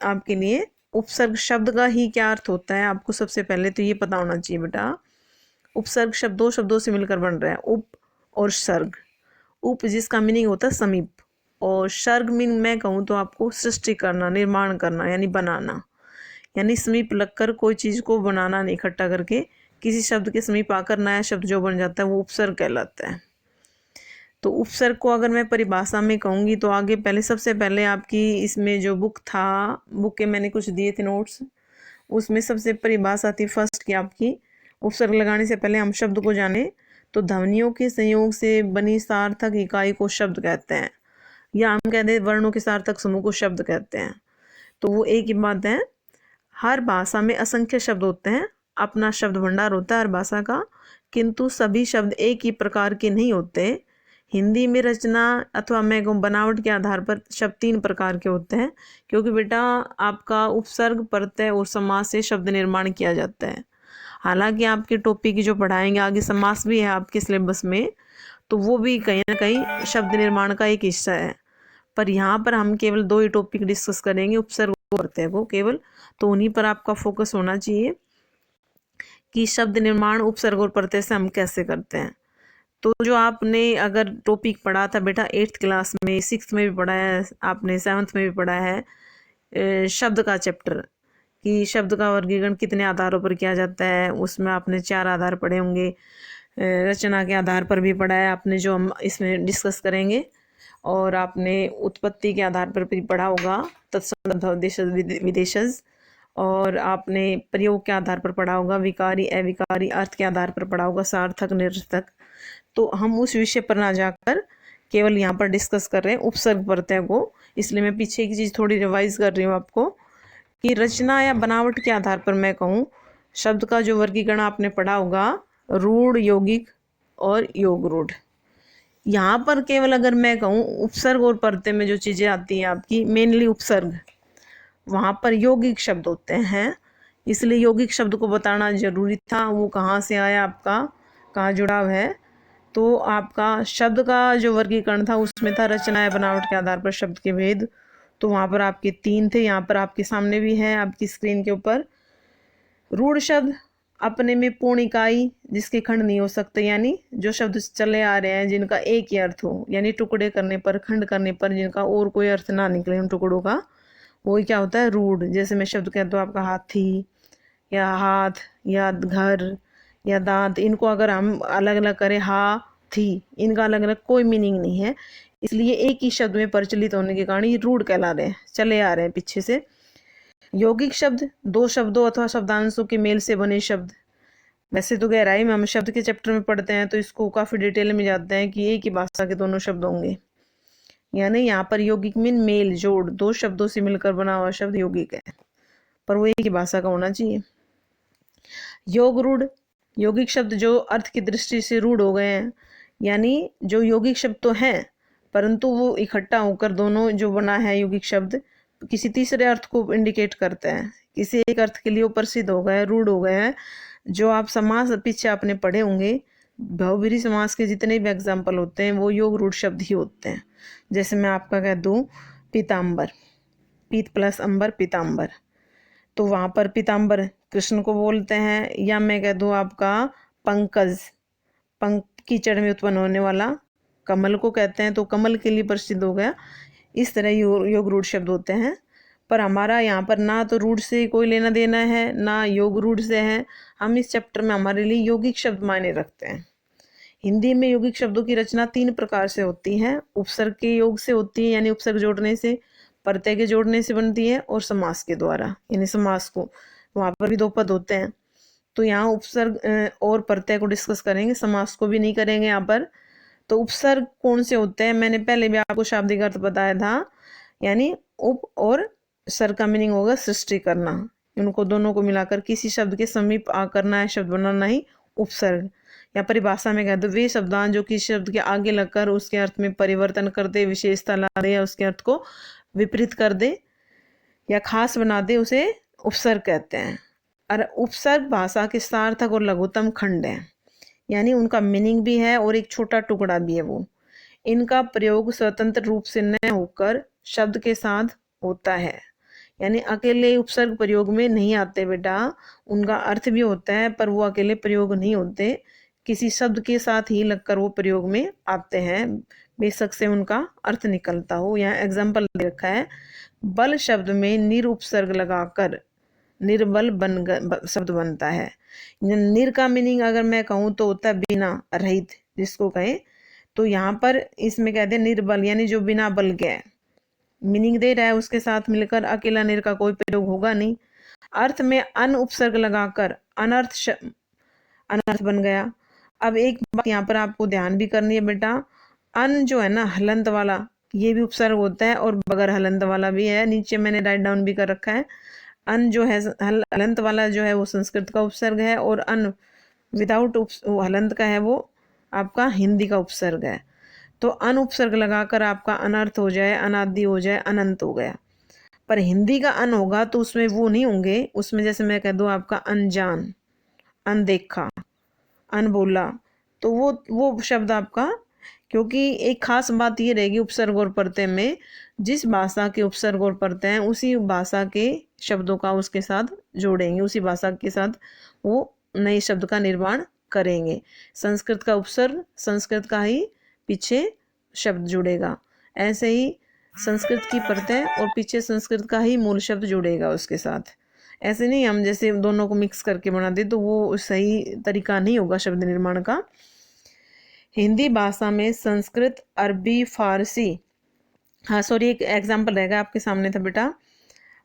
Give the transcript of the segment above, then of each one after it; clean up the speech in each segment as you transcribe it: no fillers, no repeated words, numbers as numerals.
आपके लिए उपसर्ग शब्द का ही क्या अर्थ होता है, आपको सबसे पहले तो ये पता होना चाहिए बेटा। उपसर्ग शब्द दो शब्दों से मिलकर बन रहा है, उप और सर्ग। उप जिसका मीनिंग होता है समीप, और सर्ग मीन मैं कहूँ तो आपको सृष्टि करना, निर्माण करना, यानी बनाना। यानी समीप लगकर कोई चीज़ को बनाना नहीं, इकट्ठा करके किसी शब्द के समीप आकर नया शब्द जो बन जाता है वो उपसर्ग कहलाता है। तो उपसर्ग को अगर मैं परिभाषा में कहूँगी तो आगे पहले सबसे पहले आपकी इसमें जो बुक था, बुक के मैंने कुछ दिए थे नोट्स, उसमें सबसे परिभाषा थी फर्स्ट की आपकी। उपसर्ग लगाने से पहले हम शब्द को जाने तो ध्वनियों के संयोग से बनी सार्थक इकाई को शब्द कहते हैं, या हम कहते हैं वर्णों के सार्थक समूह को शब्द कहते हैं। तो वो एक ही बात है। हर भाषा में असंख्य शब्द होते हैं, अपना शब्द भंडार होता है हर भाषा का, किंतु सभी शब्द एक ही प्रकार के नहीं होते। हिंदी में रचना अथवा मैं कहूँ बनावट के आधार पर शब्द 3 प्रकार के होते हैं, क्योंकि बेटा आपका उपसर्ग, प्रत्यय और समास से शब्द निर्माण किया जाता है। हालांकि आपके टॉपिक की जो पढ़ाएंगे आगे समास भी है आपके सिलेबस में, तो वो भी कहीं ना कहीं शब्द निर्माण का एक हिस्सा है। पर यहाँ पर हम केवल 2 ही टॉपिक डिस्कस करेंगे, उपसर्ग और प्रत्यय को केवल, तो उन्हीं पर आपका फोकस होना चाहिए कि शब्द निर्माण उपसर्ग और प्रत्यय से हम कैसे करते हैं। तो जो आपने अगर टॉपिक पढ़ा था बेटा 8th क्लास में, 6th में भी पढ़ा है आपने, 7th में भी पढ़ा है शब्द का चैप्टर, कि शब्द का वर्गीकरण कितने आधारों पर किया जाता है, उसमें आपने 4 आधार पढ़े होंगे। रचना के आधार पर भी पढ़ा है आपने, जो हम इसमें डिस्कस करेंगे, और आपने उत्पत्ति के आधार पर भी पढ़ा होगा, तत्सम विदेशज, और आपने प्रयोग के आधार पर पढ़ा होगा, विकारी अविकारी, अर्थ के आधार पर पढ़ा होगा, सार्थक निरर्थक। तो हम उस विषय पर ना जाकर केवल यहाँ पर डिस्कस कर रहे हैं उपसर्ग प्रत्यय को, इसलिए मैं पीछे की चीज़ थोड़ी रिवाइज कर रही हूँ आपको, कि रचना या बनावट के आधार पर मैं कहूँ शब्द का जो वर्गीकरण आपने पढ़ा होगा, रूढ़, यौगिक और योग रूढ़। यहाँ पर केवल अगर मैं कहूँ उपसर्ग और प्रत्यय में जो चीज़ें आती हैं आपकी, मेनली उपसर्ग, वहाँ पर यौगिक शब्द होते हैं, इसलिए यौगिक शब्द को बताना जरूरी था। वो कहाँ से आया, आपका कहाँ जुड़ाव है। तो आपका शब्द का जो वर्गीकरण था उसमें था रचना या बनावट के आधार पर शब्द के भेद, तो वहाँ पर आपके 3 थे, यहाँ पर आपके सामने भी है आपकी स्क्रीन के ऊपर। रूढ़ शब्द अपने में पूर्ण इकाई जिसके खंड नहीं हो सकते, यानी जो शब्द चले आ रहे हैं जिनका एक ही अर्थ हो, यानी टुकड़े करने पर, खंड करने पर जिनका और कोई अर्थ ना निकले उन टुकड़ों का, वही क्या होता है, रूढ़। जैसे मैं शब्द कहता हूँ आपका हाथी, या हाथ, या घर, या दांत, इनको अगर हम अलग अलग करें, हाथी, इनका अलग अलग कोई मीनिंग नहीं है, इसलिए एक ही शब्द में प्रचलित होने के कारण ये रूढ़ कहला रहे हैं, चले आ रहे हैं पीछे से। यौगिक शब्द 2 शब्दों अथवा शब्दांशों के मेल से बने शब्द। वैसे तो गहराई में हम शब्द के चैप्टर में पढ़ते हैं तो इसको काफ़ी डिटेल में जाते हैं कि एक ही भाषा के दोनों शब्द होंगे, यानी यहाँ पर यौगिक मीन मेल जोड़, 2 शब्दों से मिलकर बना हुआ शब्द यौगिक है, पर वो एक ही भाषा का होना चाहिए। योग रूढ़, यौगिक शब्द जो अर्थ की दृष्टि से रूढ़ हो गए हैं, यानी जो यौगिक शब्द तो हैं परंतु वो इकट्ठा होकर दोनों जो बना है यौगिक शब्द किसी तीसरे अर्थ को इंडिकेट करते हैं, किसी एक अर्थ के लिए वो प्रसिद्ध हो गए, रूढ़ हो गए हैं। जो आप समास पीछे आपने पढ़े होंगे, बहुब्रीहि समास के जितने भी एग्जाम्पल होते हैं वो योग रूढ़ शब्द ही होते हैं। जैसे मैं आपका कह दूँ पीताम्बर, पीत प्लस अंबर, पीताम्बर, तो वहाँ पर पीताम्बर कृष्ण को बोलते हैं, या मैं कह दूँ आपका पंकज, कीचड़ में उत्पन्न होने वाला कमल को कहते हैं, तो कमल के लिए प्रसिद्ध हो गया। इस तरह योग रूढ़ शब्द होते हैं, पर हमारा यहाँ पर ना तो रूढ़ से कोई लेना देना है ना योग रूढ़ से है। हम इस चैप्टर में हमारे लिए यौगिक शब्द मायने रखते हैं। हिंदी में यौगिक शब्दों की रचना 3 प्रकार से होती है, उपसर्ग के योग से होती है, यानी उपसर्ग जोड़ने से, प्रत्यय के जोड़ने से बनती है, और समास के द्वारा, यानी समास को, वहाँ पर भी 2 पद होते हैं। तो यहाँ उपसर्ग और प्रत्यय को डिस्कस करेंगे, समास को भी नहीं करेंगे यहाँ पर। तो उपसर्ग कौन से होते हैं, मैंने पहले भी आपको शाब्दिक अर्थ बताया था, यानी उप और सर का मीनिंग होगा सृष्टि करना, उनको दोनों को मिलाकर किसी शब्द के समीप करना है, शब्द बनाना ही उपसर्ग। या परिभाषा में कह दो वे शब्दान जो किसी शब्द के आगे लगकर उसके अर्थ में परिवर्तन कर दे, विशेषता ला दे, या उसके अर्थ को विपरीत कर दे या खास बना दे, उसे उपसर्ग कहते हैं। और उपसर्ग भाषा के सार्थक और लघुत्तम खंड है, यानी उनका मीनिंग भी है और एक छोटा टुकड़ा भी है वो। इनका प्रयोग स्वतंत्र रूप से न होकर शब्द के साथ होता है, यानी अकेले उपसर्ग प्रयोग में नहीं आते बेटा, उनका अर्थ भी होता है पर वो अकेले प्रयोग नहीं होते, किसी शब्द के साथ ही लगकर वो प्रयोग में आते हैं, बेशक से उनका अर्थ निकलता हो। यहाँ एग्जाम्पल दे रखा है, बल शब्द में निर उपसर्ग लगाकर निर्बल शब्द बनता है। निर का मीनिंग अगर मैं कहूँ तो होता है बिना, रहित जिसको कहें, तो यहाँ पर इसमें कहते हैं निर्बल यानी जो बिना बल के है, मीनिंग दे रहा है, उसके साथ मिलकर अकेला निर का कोई प्रयोग होगा नहीं। अर्थ में अन उपसर्ग लगाकर अनर्थ बन गया। अब एक बात यहाँ पर आपको ध्यान भी करनी है बेटा, अन जो है ना हलंत वाला, ये भी उपसर्ग होता है और बगैर हलंत वाला भी है, नीचे मैंने राइट डाउन भी कर रखा है। अन जो है हलंत वाला जो है वो संस्कृत का उपसर्ग है, और अन विदाउट हलंत का है वो आपका हिंदी का उपसर्ग है। तो अन उपसर्ग लगाकर आपका अनर्थ हो जाए, अनादि हो जाए, अनंत हो गया। पर हिंदी का अन होगा तो उसमें वो नहीं होंगे, उसमें जैसे मैं कह दूँ आपका अनजान, अनदेखा, अनबोला, तो वो शब्द आपका, क्योंकि एक खास बात ये रहेगी उपसर्ग और प्रत्यय में, जिस भाषा के उपसर्ग और प्रत्यय हैं उसी भाषा के शब्दों का उसके साथ जोड़ेंगे, उसी भाषा के साथ वो नए शब्द का निर्माण करेंगे। संस्कृत का उपसर्ग संस्कृत का ही पीछे शब्द जुड़ेगा, ऐसे ही संस्कृत की प्रत्यय और पीछे संस्कृत का ही मूल शब्द जुड़ेगा उसके साथ। ऐसे नहीं हम जैसे दोनों को मिक्स करके बना दे तो वो सही तरीका नहीं होगा शब्द निर्माण का। हिंदी भाषा में संस्कृत, अरबी, फारसी, हाँ सॉरी एक एग्जाम्पल रहेगा आपके सामने था बेटा,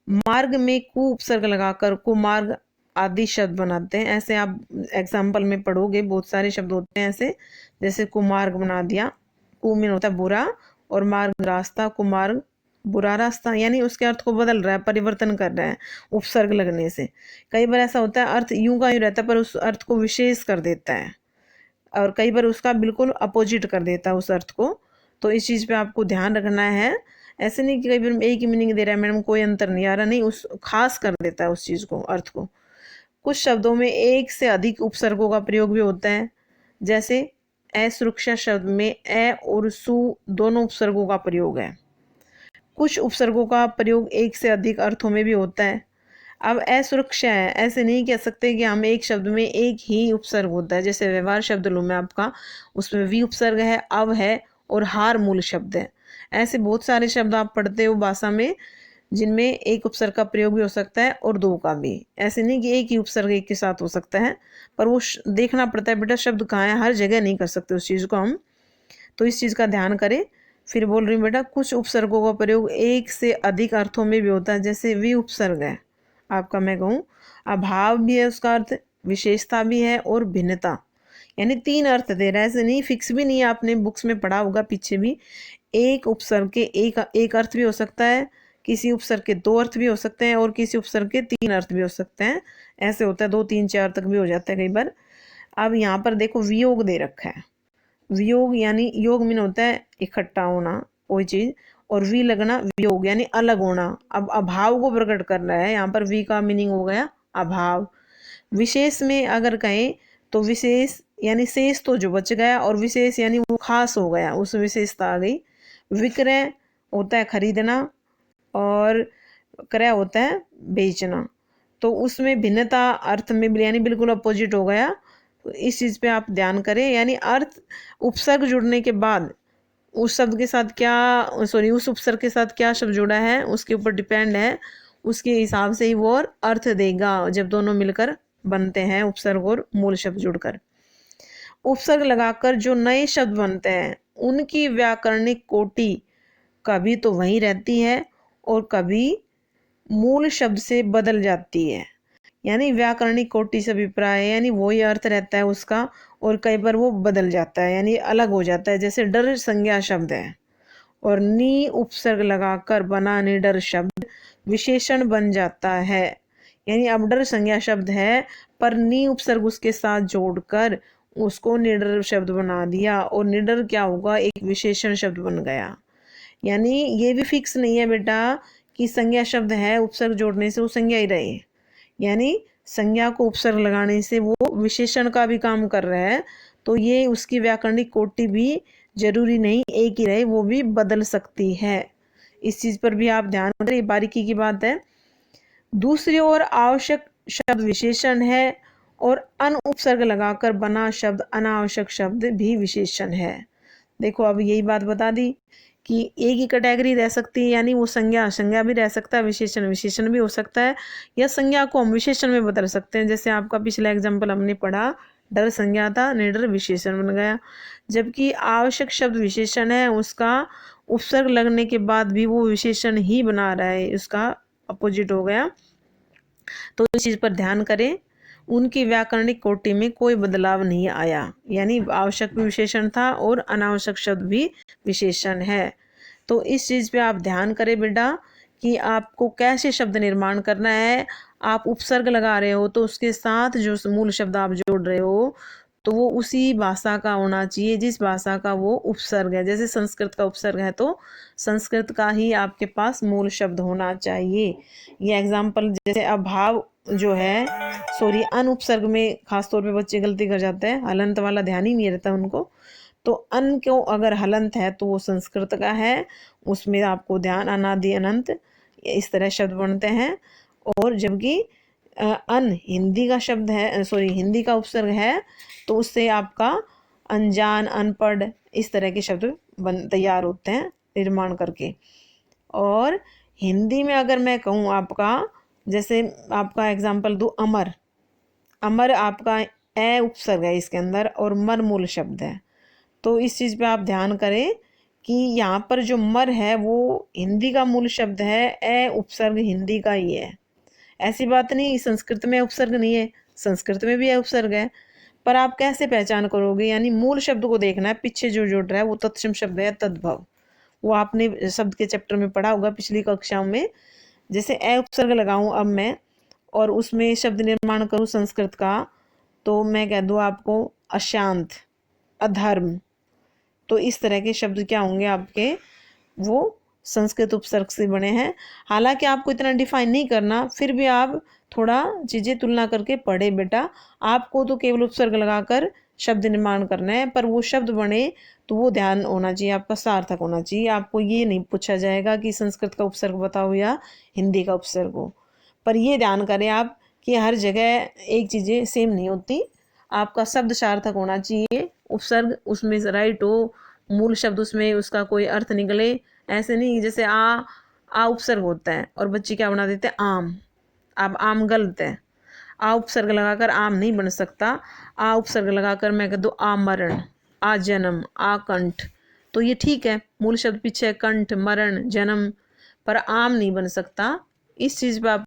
मार्ग में कु उपसर्ग लगाकर कुमार्ग आदि शब्द बनाते हैं। ऐसे आप एग्जाम्पल में पढ़ोगे, बहुत सारे शब्द होते हैं ऐसे, जैसे कुमार्ग बना दिया, कु मीन होता है बुरा और मार्ग रास्ता, कुमार्ग बुरा रास्ता, यानी उसके अर्थ को बदल रहा है, परिवर्तन कर रहा है उपसर्ग लगने से। कई बार ऐसा होता है अर्थ यूं का यूं रहता है पर उस अर्थ को विशेष कर देता है, और कई बार उसका बिल्कुल अपोजिट कर देता है उस अर्थ को। तो इस चीज़ पे आपको ध्यान रखना है, ऐसे नहीं कि कई बार एक ही मीनिंग दे रहा है मैडम कोई अंतर नहीं आ रहा, नहीं, उस खास कर देता है उस चीज़ को, अर्थ को। कुछ शब्दों में एक से अधिक उपसर्गों का प्रयोग भी होता है, जैसे असुरक्षा शब्द में ए और सु दोनों उपसर्गों का प्रयोग है। कुछ उपसर्गों का प्रयोग एक से अधिक अर्थों में भी होता है। अब असुरक्षा है, ऐसे नहीं कह सकते कि हम एक शब्द में एक ही उपसर्ग होता है, जैसे व्यवहार शब्द लूँ मैं आपका, उसमें वी उपसर्ग है, अब है और हार मूल शब्द है। ऐसे बहुत सारे शब्द आप पढ़ते हो भाषा में जिनमें एक उपसर्ग का प्रयोग भी हो सकता है और दो का भी, ऐसे नहीं कि एक ही उपसर्ग एक के साथ हो सकता है, पर वो देखना पड़ता है बेटा शब्द कहाँ है, हर जगह नहीं कर सकते उस चीज़ को हम, तो इस चीज़ का ध्यान करें। फिर बोल रही हूँ बेटा, कुछ उपसर्गों का प्रयोग एक से अधिक अर्थों में भी होता है, जैसे वी उपसर्ग है आपका, मैं कहूँ अभाव भी है उसका अर्थ, विशेषता भी है और भिन्नता, यानी तीन अर्थ दे रहा है, ऐसे नहीं फिक्स भी नहीं है, आपने बुक्स में पढ़ा होगा पीछे भी, एक उपसर्ग के एक अर्थ भी हो सकता है, किसी उपसर्ग के दो अर्थ भी हो सकते हैं और किसी उपसर्ग के तीन अर्थ भी हो सकते हैं, ऐसे होता है, दो तीन चार तक भी हो जाता है कई बार। अब यहाँ पर देखो वियोग दे रखा है, वियोग यानी योग मीन होता है इकट्ठा होना कोई चीज, और वी लगना वियोग यानी अलग होना। अब अभाव को प्रकट कर रहा है, यहाँ पर वी का मीनिंग हो गया अभाव। विशेष में अगर कहें तो विशेष यानी शेष तो जो बच गया, और विशेष यानी वो खास हो गया, उस विशेषता आ गई। विक्रय होता है खरीदना और क्रय होता है बेचना, तो उसमें भिन्नता अर्थ में यानी बिल्कुल अपोजिट हो गया, तो इस चीज़ पे आप ध्यान करें। यानी अर्थ उपसर्ग जुड़ने के बाद उस शब्द के साथ क्या उस उपसर्ग के साथ क्या शब्द जुड़ा है उसके ऊपर डिपेंड है, उसके हिसाब से ही वो अर्थ देगा जब दोनों मिलकर बनते हैं उपसर्ग और मूल शब्द जुड़कर। उपसर्ग लगाकर जो नए शब्द बनते हैं उनकी व्याकरणिक कोटि कभी तो वहीं रहती है और कभी मूल शब्द से बदल जाती है, यानी व्याकरणिक कोटि से अभिप्राय है, यानी वही अर्थ रहता है उसका और कई बार वो बदल जाता है यानी अलग हो जाता है। जैसे डर संज्ञा शब्द है और नी उपसर्ग लगाकर बना निडर शब्द विशेषण बन जाता है, यानी अब डर संज्ञा शब्द है पर नी उपसर्ग उसके साथ जोड़कर उसको निडर शब्द बना दिया और निडर क्या होगा, एक विशेषण शब्द बन गया। यानी ये भी फिक्स नहीं है बेटा कि संज्ञा शब्द है उपसर्ग जोड़ने से वो संज्ञा ही रहे, यानी संज्ञा को उपसर्ग लगाने से वो विशेषण का भी काम कर रहा है, तो ये उसकी व्याकरणिक कोटि भी जरूरी नहीं एक ही रहे, वो भी बदल सकती है। इस चीज़ पर भी आप ध्यान करें, बारीकी की बात है। दूसरी ओर आवश्यक शब्द विशेषण है और अन उपसर्ग लगाकर बना शब्द अनावश्यक शब्द भी विशेषण है। देखो अब यही बात बता दी कि एक ही कैटेगरी रह सकती है, यानी वो संज्ञा संज्ञा भी रह सकता है, विशेषण विशेषण भी हो सकता है, या संज्ञा को हम विशेषण में बदल सकते हैं। जैसे आपका पिछला एग्जाम्पल हमने पढ़ा, डर संज्ञा था, निडर विशेषण बन गया। जबकि आवश्यक शब्द विशेषण है, उसका उपसर्ग लगने के बाद भी वो विशेषण ही बना रहा है, उसका अपोजिट हो गया। तो इस चीज़ पर ध्यान करें, उनकी व्याकरणिक कोटि में कोई बदलाव नहीं आया, यानी आवश्यक भी विशेषण था और अनावश्यक शब्द भी विशेषण है। तो इस चीज़ पे आप ध्यान करें बेटा कि आपको कैसे शब्द निर्माण करना है। आप उपसर्ग लगा रहे हो तो उसके साथ जो मूल शब्द आप जोड़ रहे हो तो वो उसी भाषा का होना चाहिए जिस भाषा का वो उपसर्ग है। जैसे संस्कृत का उपसर्ग है तो संस्कृत का ही आपके पास मूल शब्द होना चाहिए। ये एग्जाम्पल जैसे अभाव जो है, सॉरी, अन उपसर्ग में खासतौर पे बच्चे गलती कर जाते हैं, हलंत वाला ध्यान ही नहीं रहता उनको। तो अन क्यों अगर हलंत है तो वो संस्कृत का है, उसमें आपको ध्यान अनादि अनंत इस तरह शब्द बनते हैं। और जबकि अन हिंदी का शब्द है, सॉरी, हिंदी का उपसर्ग है तो उससे आपका अनजान अनपढ़ इस तरह के शब्द तैयार होते हैं निर्माण करके। और हिंदी में अगर मैं कहूँ आपका, जैसे आपका एग्जाम्पल दूँ, अमर, अमर आपका ए उपसर्ग है इसके अंदर और मर मूल शब्द है। तो इस चीज़ पे आप ध्यान करें कि यहाँ पर जो मर है वो हिंदी का मूल शब्द है, ए उपसर्ग हिंदी का ही है। ऐसी बात नहीं संस्कृत में उपसर्ग नहीं है, संस्कृत में भी ए उपसर्ग है। पर आप कैसे पहचान करोगे, यानी मूल शब्द को देखना है, पीछे जो जुड़ रहा है वो तत्सम शब्द है, तद्भव। वो आपने शब्द के चैप्टर में पढ़ा होगा पिछली कक्षाओं में। जैसे ए उपसर्ग लगाऊं अब मैं और उसमें शब्द निर्माण करूं संस्कृत का, तो मैं कह दूं आपको अशांत, अधर्म। तो इस तरह के शब्द क्या होंगे आपके, वो संस्कृत उपसर्ग से बने हैं। हालांकि आपको इतना डिफाइन नहीं करना, फिर भी आप थोड़ा चीज़ें तुलना करके पढ़े बेटा। आपको तो केवल उपसर्ग लगाकर शब्द निर्माण करना है, पर वो शब्द बने तो वो ध्यान होना चाहिए आपका, सार्थक होना चाहिए। आपको ये नहीं पूछा जाएगा कि संस्कृत का उपसर्ग बताओ या हिंदी का उपसर्ग हो। पर ये ध्यान करें आप कि हर जगह एक चीज़ें सेम नहीं होती, आपका शब्द सार्थक होना चाहिए, उपसर्ग उसमें राइट हो, मूल शब्द उसमें उसका कोई अर्थ निकले। ऐसे नहीं जैसे आ उपसर्ग होता है और बच्चे क्या बना देते हैं, आम। अब आम गलत है, आ उपसर्ग लगाकर आम नहीं बन सकता। आ उपसर्ग लगाकर मैं कह दूँ आमरण, आ जन्म, आ कंठ, तो ये ठीक है, मूल शब्द पीछे कंठ, मरण, जन्म, पर आम नहीं बन सकता। इस चीज़ पर आप